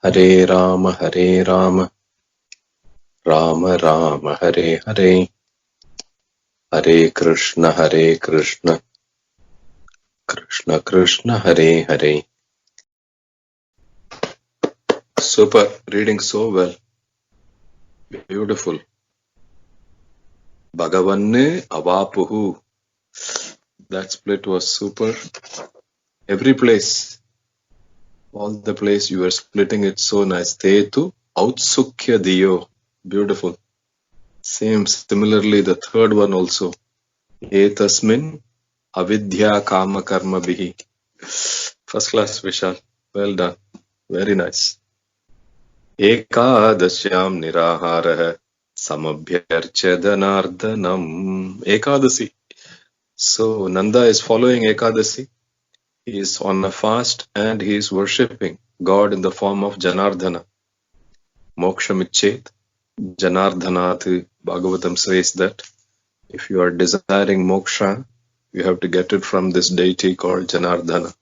Hare Rama, Rama Rama, Hare Hare, Hare Krishna, Krishna Krishna, Hare Hare. Super, reading so well. Beautiful. Bhagavanne avapuhu. That split was super. Every place, all the place you were splitting it so nice. Tetu autsukya diyo. Beautiful. Similarly, the third one also. Etasmin avidya kama karma bihi. First class, Vishal. Well done. Very nice. Ekadasyam niraharah samabhyarcha dhanardanam. Ekadasi. So Nanda is following Ekadasi. He is on a fast and he is worshipping God in the form of Janardhana. Mokshamicchet Janardhanat. Bhagavatam says that if you are desiring moksha, you have to get it from this deity called Janardhana.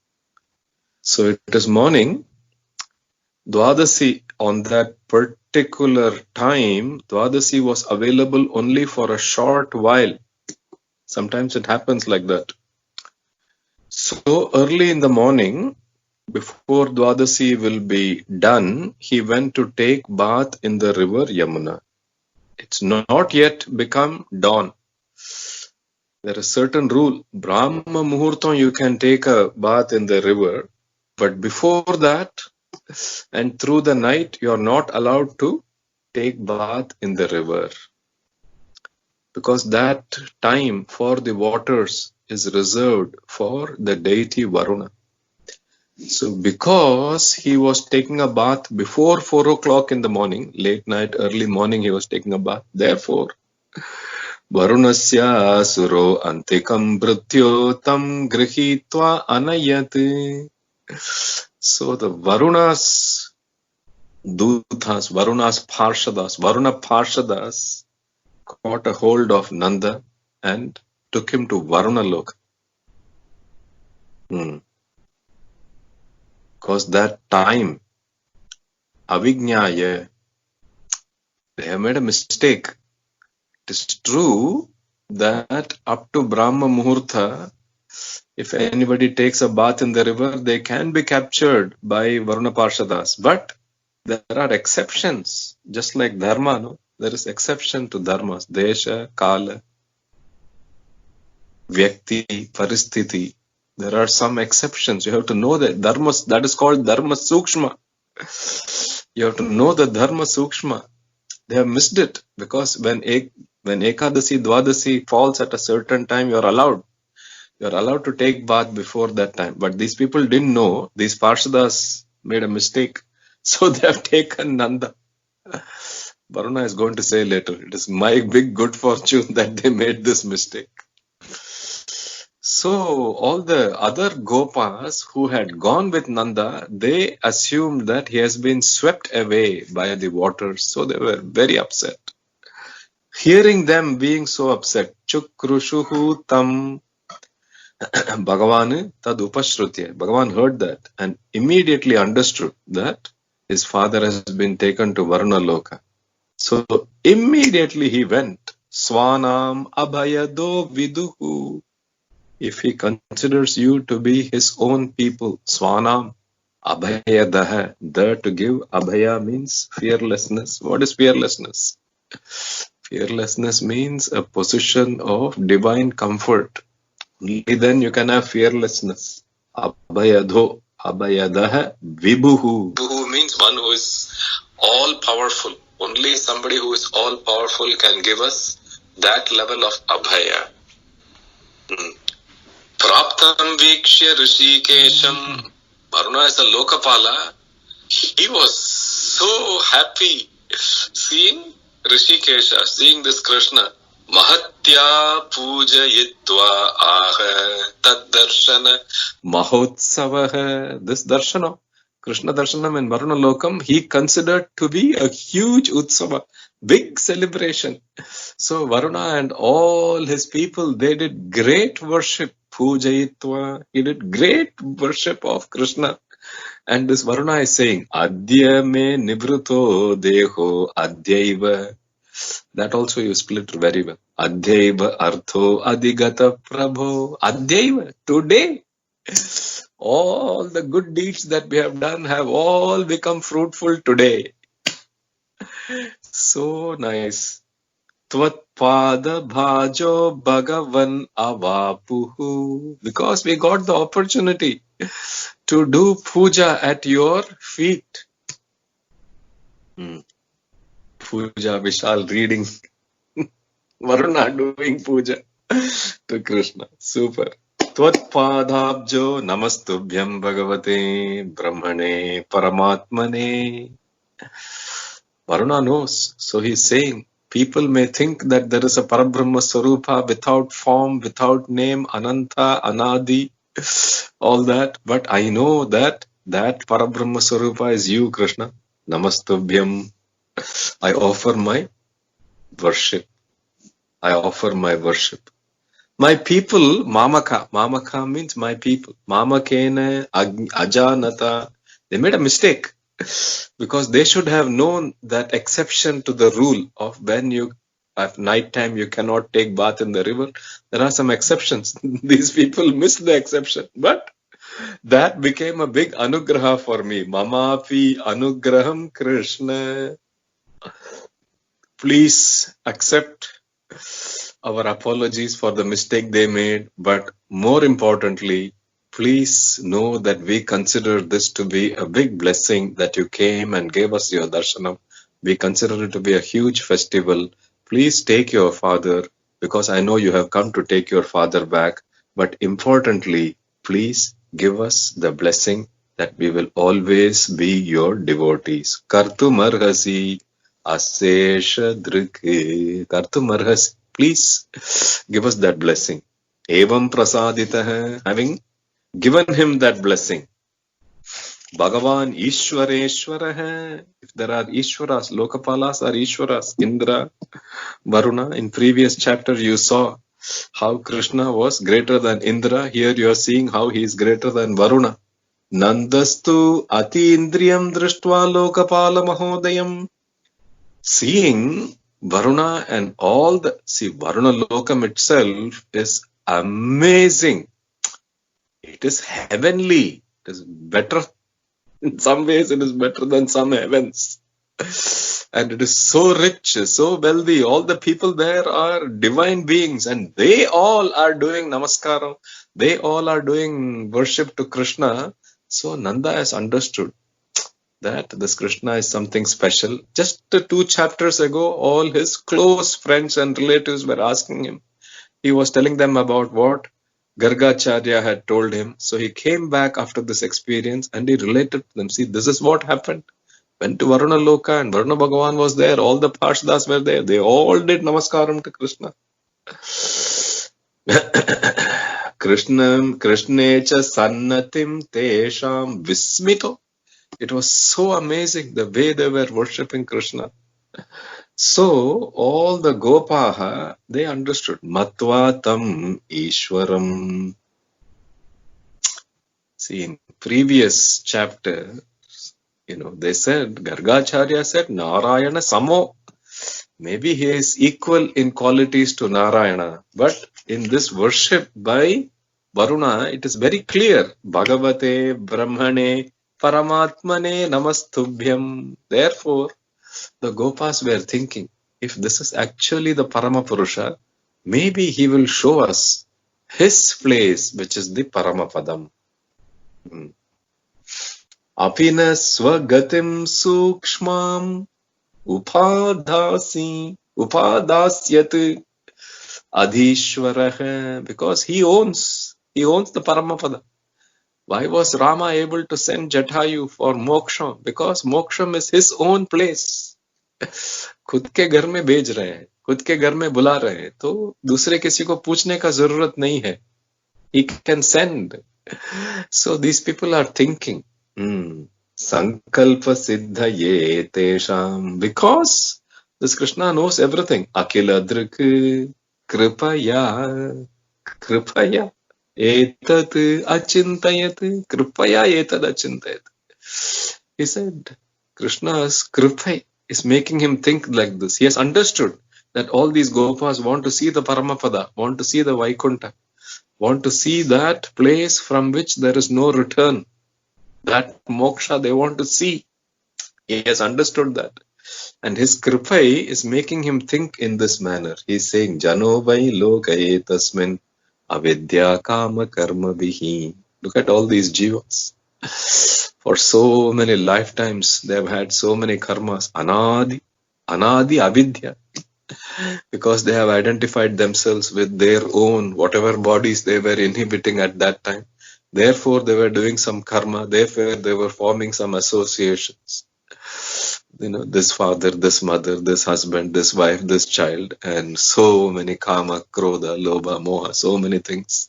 So it is morning. Dwadasi, on that particular time, Dwadasi was available only for a short while. Sometimes it happens like that. So early in the morning, before Dwadasi will be done, he went to take bath in the river Yamuna. It's not yet become dawn. There is certain rule. Brahma Muhurtam, you can take a bath in the river, but before that and through the night, you are not allowed to take bath in the river. Because that time for the waters is reserved for the deity Varuna. So because he was taking a bath before 4 o'clock in the morning, late night, early morning he was taking a bath, therefore Varunasya asuro antikam mrityotam grihitva anayat. So the Varuna's dutas, Varuna's parshadas, Varuna parshadas caught a hold of Nanda and took him to Varuna loka. Because that time, avijñāya, they have made a mistake. It is true that up to Brahma Muhurta, if anybody takes a bath in the river, they can be captured by Varuna Parshadas. But there are exceptions, just like Dharma, no? There is exception to Dharmas. Desha, Kala, Vyakti, Paristhiti. There are some exceptions. You have to know that Dharmas, that is called Dharma Sukshma. You have to know the Dharma Sukshma. They have missed it because when Ekadasi, Dwadasi falls at a certain time, you are allowed. You are allowed to take bath before that time. But these people didn't know. These Parshadas made a mistake. So they have taken Nanda. Varuna is going to say later, it is my big good fortune that they made this mistake. So all the other Gopas who had gone with Nanda, they assumed that he has been swept away by the waters. So they were very upset. Hearing them being so upset, Chukrushuhu tam Bhagavan tad upashrutya. Bhagavan heard that and immediately understood that his father has been taken to Varuna loka. So immediately he went. Swanam abhayado viduhu. If he considers you to be his own people, Swanam abhayadaha. There to give abhaya means fearlessness. What is fearlessness? Fearlessness means a position of divine comfort. Only then you can have fearlessness. Abhayadho, abhayadaha, vibhuhu. Vibhuhu means one who is all powerful. Only somebody who is all powerful can give us that level of abhaya. Praptam vikshya rishikesham. Varuna is a lokapala. He was so happy seeing Rishikesha, seeing this Krishna. Mahatya pujayitva aha tad darshana mahotsavaha. This darshana, Krishna darshanam in Varuna lokam, he considered to be a huge utsava, big celebration. So Varuna and all his people, they did great worship. Pujayitva, he did great worship of Krishna. And this Varuna is saying, Adya me nivruto deho adyaiva. That also you split very well. Adhyaiva artho adigata prabho. Adhyaiva, today. All the good deeds that we have done have all become fruitful today. So nice. Tvatpada bhajo bhagavan avapuhu. Because we got the opportunity to do puja at your feet. Puja, Vishal reading. Varuna doing puja to Krishna. Super. Tvatpadabjo namastubhyam bhagavate brahmane paramatmane. Varuna knows. So he's saying, people may think that there is a Parabrahma Swarupa without form, without name, Ananta, Anadi, all that. But I know that Parabrahma Swarupa is you, Krishna. Namastubhyam. I offer my worship. I offer my worship. My people, Mamaka. Mamaka means my people. Mamakena, Ajanata. They made a mistake. Because they should have known that exception to the rule of when you, at night time, you cannot take bath in the river. There are some exceptions. These people missed the exception. But that became a big anugraha for me. Mamapi anugraham Krishna. Please accept our apologies for the mistake they made. But more importantly, please know that we consider this to be a big blessing that you came and gave us your darshanam. We consider it to be a huge festival. Please take your father, because I know you have come to take your father back. But importantly, please give us the blessing that we will always be your devotees. Kartumarhasi asesha dhrike. Kartumarhasi. Please give us that blessing. Evam prasaditah. Having given him that blessing. Bhagavan Ishwareshwarah. If there are Ishwaras, Lokapalas are Ishwaras. Indra, Varuna. In previous chapter you saw how Krishna was greater than Indra. Here you are seeing how he is greater than Varuna. Nandastu ati indriyam drishtva lokapala mahodayam. Seeing Varuna and all the... See, Varuna Lokam itself is amazing. It is heavenly. It is better. In some ways, it is better than some heavens. And it is so rich, so wealthy. All the people there are divine beings and they all are doing namaskaram. They all are doing worship to Krishna. So Nanda has understood that this Krishna is something special. Just 2 chapters ago, all his close friends and relatives were asking him. He was telling them about what Gargacharya had told him. So he came back after this experience and he related to them. See, this is what happened. Went to Varuna Loka and Varuna Bhagavan was there. All the Parshdas were there. They all did namaskaram to Krishna. Krishnecha sannatim tesham vismito. It was so amazing the way they were worshipping Krishna. So all the Gopaha, they understood. Matva tam Ishwaram. See, in previous chapter, they said, Gargacharya said, Narayana Samo. Maybe he is equal in qualities to Narayana. But in this worship by Varuna, it is very clear. Bhagavate Brahmane Paramatmane Namastubhyam. Therefore, the Gopas were thinking, if this is actually the Paramapurusha, maybe he will show us his place, which is the Paramapadam. Apina swagatim sukshmam upadhasyat adhishwarah. Because he owns the Paramapada. Why was Rama able to send Jatayu for moksha? Because moksha is his own place. खुद के घर में भेज रहे हैं, खुद के घर में बुला रहे हैं, तो दूसरे किसी को पूछने का जरूरत नहीं है. He can send. So these people are thinking, Sankalpa siddhaye tesham. Because this Krishna knows everything. Akila drik kripaya. Etat achintayat. Kripaya etad achintayat. He said, Krishna's kripa is making him think like this. He has understood that all these Gopas want to see the Paramapada, want to see the Vaikuntha, want to see that place from which there is no return. That moksha they want to see. He has understood that. And his kripa is making him think in this manner. He is saying, Jano vai lokaye tasmin avidya kama karma bihi. Look at all these jivas. For so many lifetimes, they have had so many karmas. Anadi avidya. Because they have identified themselves with their own, whatever bodies they were inhibiting at that time. Therefore, they were doing some karma. Therefore, they were forming some associations. This father, this mother, this husband, this wife, this child, and so many kama, krodha, lobha, moha, so many things.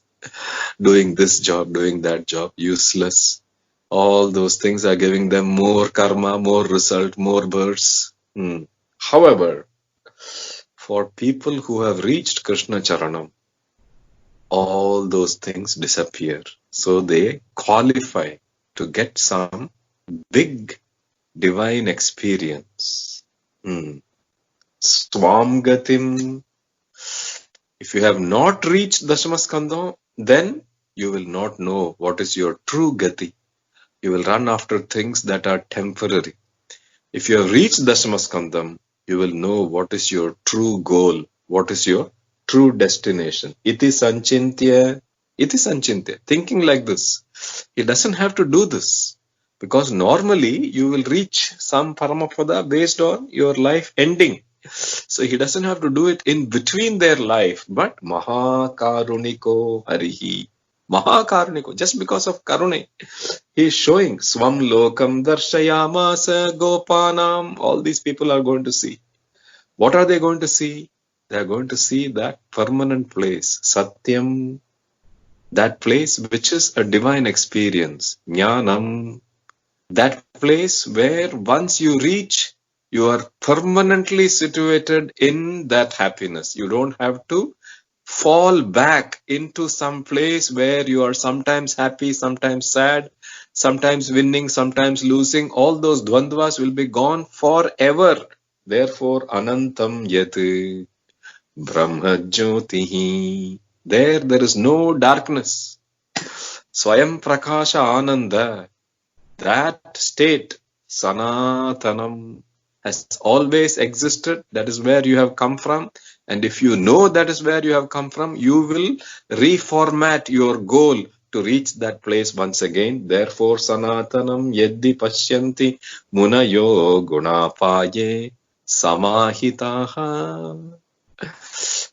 Doing this job, doing that job, useless. All those things are giving them more karma, more result, more births. However, for people who have reached Krishna Charanam, all those things disappear. So they qualify to get some big divine experience. Swamgatim. If you have not reached Dashamaskandha, then you will not know what is your true gati. You will run after things that are temporary. If you have reached Dashamaskandham, you will know what is your true goal, what is your true destination. Iti sanchintya. Thinking like this. He doesn't have to do this. Because normally you will reach some Paramapada based on your life ending. So he doesn't have to do it in between their life. But Mahakaruniko Harihi. Mahakaruniko. Just because of Karune. He is showing Swam Lokam Darshayamasa Gopanam. All these people are going to see. What are they going to see? They are going to see that permanent place. Satyam. That place which is a divine experience. Jnanam. That place where once you reach, you are permanently situated in that happiness. You don't have to fall back into some place where you are sometimes happy, sometimes sad, sometimes winning, sometimes losing. All those dvandvas will be gone forever. Therefore, anantam yat brahma jyotihi. There is no darkness. Swayam prakasha ananda. That state, Sanatanam, has always existed. That is where you have come from. And if you know that is where you have come from, you will reformat your goal to reach that place once again. Therefore, Sanatanam yeddi pashyanti munayo gunapaye samahitaha.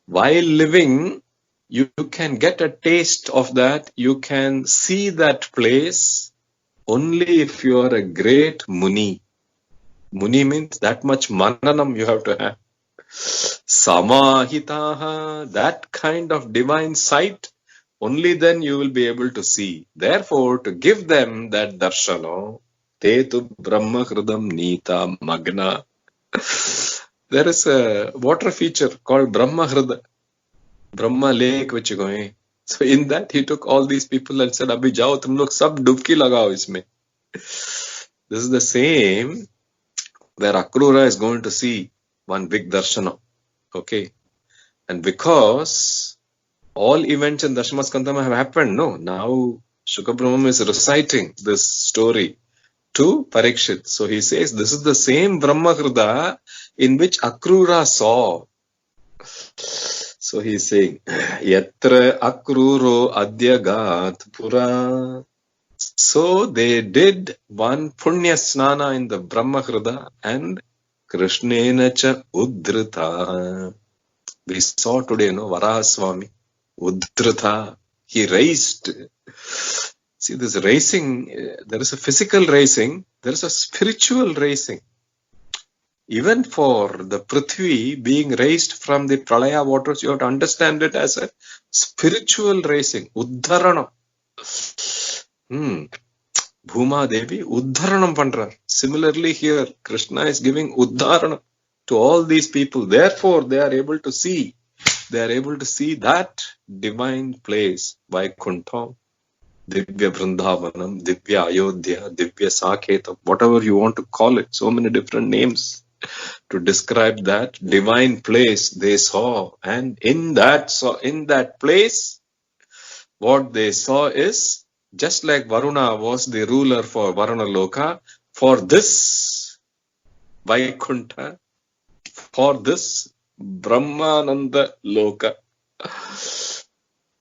While living, you can get a taste of that. You can see that place only if you are a great Muni. Muni means that much mananam you have to have. Samahitaha, that kind of divine sight, only then you will be able to see. Therefore, to give them that darshana, te tu brahma hridam nita magna. There is a water feature called Brahma Hrida, Brahma Lake which is going. So in that he took all these people and said, Abhi jao tum log sab dubki lagao isme. This is the same where Akrura is going to see one big darshana. Okay. And because all events in Dashamaskandham have happened, no, now Shukra Brahma is reciting this story to Parikshit. So he says, this is the same Brahma Hrida in which Akrura saw. So he is saying, Yatra Akruro Adyagat Pura. So they did one Punya Snana in the Brahma Hrida and Krishnena cha Udrita. We saw today, Varahaswami, Udrita. He raced. See, this racing, there is a physical racing, there is a spiritual racing. Even for the Prithvi being raised from the Pralaya waters, you have to understand it as a spiritual racing. Uddharana. Bhuma Devi, Uddharanam Pandra. Similarly here, Krishna is giving Uddharana to all these people. Therefore, they are able to see. They are able to see that divine place, Vaikuntha. Divya Vrindavanam, Divya Ayodhya, Divya Saketam, whatever you want to call it, so many different names to describe that divine place they saw. And in that place, what they saw is, just like Varuna was the ruler for Varuna loka, for this Vaikuntha, for this Brahmananda loka.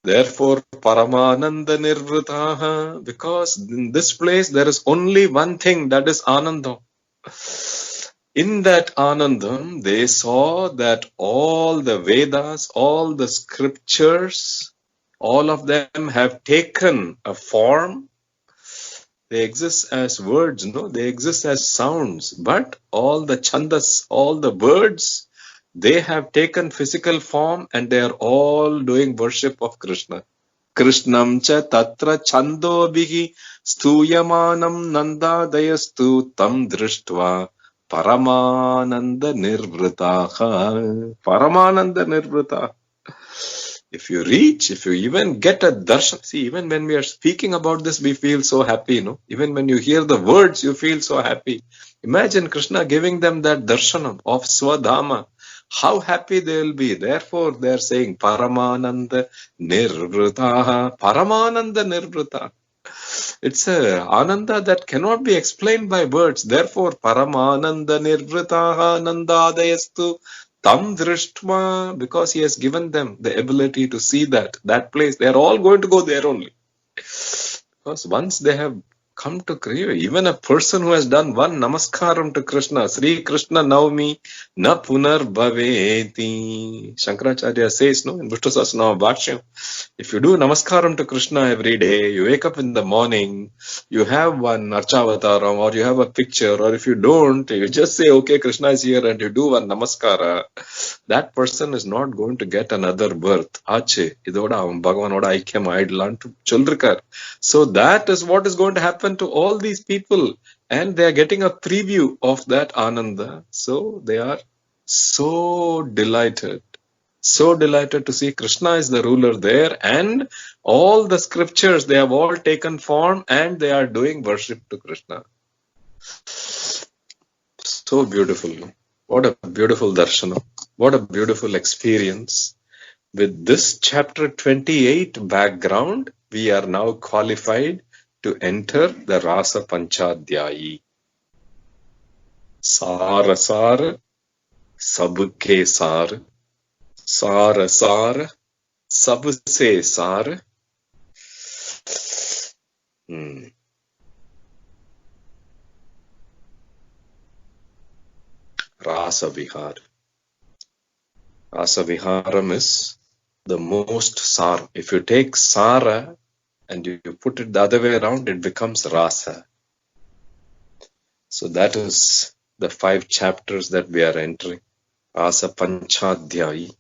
Therefore, Paramananda Nirvritaha, because in this place there is only one thing, that is Anandam. In that Anandam, they saw that all the Vedas, all the scriptures, all of them have taken a form. They exist as words, no? They exist as sounds. But all the chandas, all the words, they have taken physical form and they are all doing worship of Krishna. Krishnam cha tatra chando bihi stuyamanam nanda dayastu tam drishtva paramananda nirvritaha. Paramananda nirvritaha. If you reach, if you even get a darshan, see, even when we are speaking about this, we feel so happy, no? Even when you hear the words, you feel so happy. Imagine Krishna giving them that darshanam of Swadhama. How happy they will be. Therefore, they are saying, Paramananda Nirvritaha. Paramananda Nirvritaha. It's a ananda that cannot be explained by words. Therefore, Paramananda Nirvritaha Nandadayastu Tam Drishtva, because he has given them the ability to see that place. They are all going to go there only. Because once they have come to Krishna, even a person who has done one namaskaram to Krishna, Sri Krishna Navami na punar bhaveti. Shankaracharya says, no, in Vishnu Sahasranama Bhashyam, if you do namaskaram to Krishna every day, you wake up in the morning, you have one archavataram or you have a picture, or if you don't, you just say, okay, Krishna is here, and you do one namaskara, that person is not going to get another birth. Ache, idoda Bhagavanoda aikyam aidlan to chulrikar. So that is what is going to happen to all these people, and they are getting a preview of that Ananda. So they are so delighted to see Krishna is the ruler there, and all the scriptures, they have all taken form and they are doing worship to Krishna. So beautiful. What a beautiful darshan. What a beautiful experience. With this chapter 28 background, we are now qualified to enter the Rasa Panchadhyayi. Sara Sara, Sabke Sara, Sara Sara, Sabse Sara. Rasa Vihar. Rasa Viharam is the most Sara. If you take Sara and you put it the other way around, it becomes Rasa. So that is the 5 chapters that we are entering. Rasa Panchadhyayi.